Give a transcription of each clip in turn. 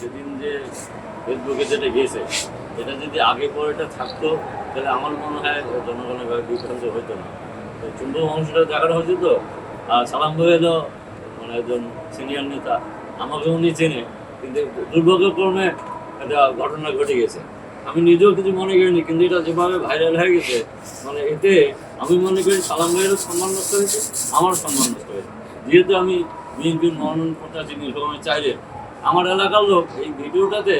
সেদিন যে ফেসবুকে যেটা গিয়েছে এটা যদি আগে পরেটা থাকতো তাহলে আমার মনে হয় জনগণের বিভ্রান্ত হইতো না। তো চুম্বক অংশটা দেখানো হয়েছে তো। আর সালাম ভাই হলো মানে একজন সিনিয়র নেতা, আমাকে উনি চেনে, কিন্তু দুর্ভাগ্যক্রমে একটা ঘটনা ঘটে গেছে। আমি নিজেও কিছু মনে করিনি, কিন্তু এটা যেভাবে ভাইরাল হয়ে গেছে মানে এতে আমি মনে করি সালাম ভাইয়েরও সম্মান নষ্ট হয়েছে, আমার সম্মান নষ্ট হয়েছে। যেহেতু আমি বিএনপির মনোনয়ন প্রত্যাশী নীলফামারী চাইলে আমার এলাকার লোক এই ভিডিওটাতে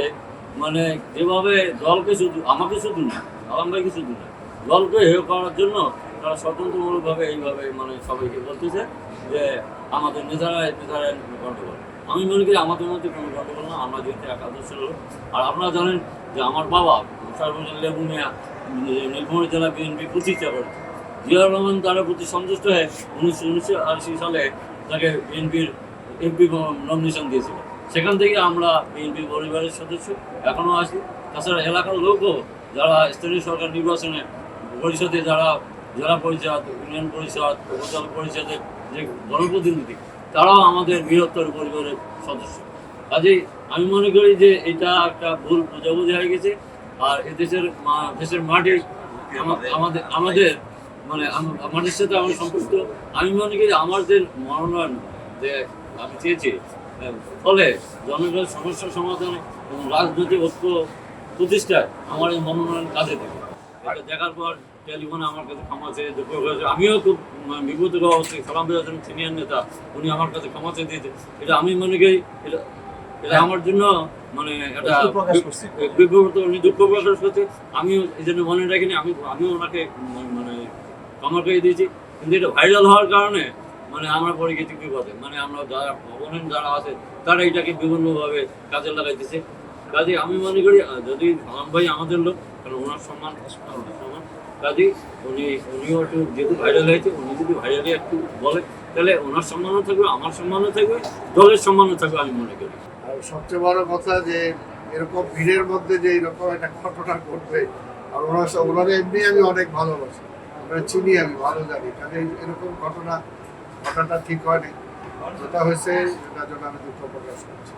মানে যেভাবে দলকে শুধু আমাকে শুধু না, আলম ভাইকে শুধু না, দলকে হেয় করার জন্য তারা স্বতন্ত্রমূলকভাবে এইভাবে মানে সবাইকে বলতেছে যে আমাদের নেতারা গণ্ডগোল। আমি মনে করি আমাদের মধ্যে কোনো গণ্ডগোল না, আমরা যেহেতু এক আদর্শ লোক। আর আপনারা জানেন যে আমার বাবা সর্বজন লেবু মিয়া নীলফামারী জেলা বিএনপি প্রতিষ্ঠা করেছে। জিয়াউর রহমান তার প্রতি সন্তুষ্ট হয়ে 1980 সালে তাকে বিএনপির এমপি নমিনেশন দিয়েছিল। সেখান থেকে আমরা বিএনপি পরিবারের সদস্য এখনও আছি। তাছাড়া এলাকার লোকও যারা স্থানীয় সরকার নির্বাচনে পরিষদে যারা জেলা পরিষদ, ইউনিয়ন পরিষদ, উপজেলা পরিষদের যে জনপ্রতিনিধি, তারাও আমাদের বৃহত্তর পরিবারের সদস্য। কাজেই আমি মনে করি যে এটা একটা ভুল বোঝাবুঝি হয়ে গেছে। আর দেশের মাটি আমাদের আমাদের মানে আমাদের সাথে আমার সম্পৃক্ত। আমি মনে করি আমার যে মনোনয়ন যে আমি চেয়েছি, ফলে জনগণের সমস্যার সমাধানে এবং রাজনৈতিক ঐক্য প্রতিষ্ঠায় আমার এই মনোনয়ন কাজে দেবে। এটা দেখার পর টেলিফোনে আমার কাছে ক্ষমা চেয়ে দুঃখ হয়েছে। আমিও খুব বিব্রত হওয়া হচ্ছে। সালাম ভাই একজন সিনিয়র নেতা, উনি আমার কাছে ক্ষমা চেয়ে দিয়েছে। এটা আমি মনে করি এটা এটা আমার জন্য মানে একটা বিব্রত, উনি দুঃখ প্রকাশ করছে। আমিও এই জন্য মনে রাখিনি, আমিও ওনাকে মানে ক্ষমা করে দিয়েছি। কিন্তু এটা ভাইরাল হওয়ার কারণে মানে আমরা পড়ে গেছি বিপদে। মানে আমরা যারা অবনয়ন যারা আছে তারা এটাকে বিভিন্নভাবে কাজে লাগাইতেছে। কাজে আমি মনে করি যদি সালাম ভাই আমাদের লোক, কারণ ওনার সম্মান সমান, কাজে উনিও একটু যেহেতু ভাইরাল হয়েছে, উনি যদি ভাইরালে একটু বলে তাহলে ওনার সম্মানও থাকবে, আমার সম্মানও থাকবে, দলের সম্মানও থাকবে আমি মনে করি। আর সবচেয়ে বড় কথা যে এরকম ভিড়ের মধ্যে যে এরকম একটা ঘটনা ঘটবে, আর ওনারা এমনি আমি অনেক ভালোবাসি, ওনারা চিনি, আমি ভালো জানি। কাজে এরকম ঘটনাটা ঠিক হয়নি, যেটা হয়েছে সেটার জন্য আমি দুঃখ প্রকাশ করছি।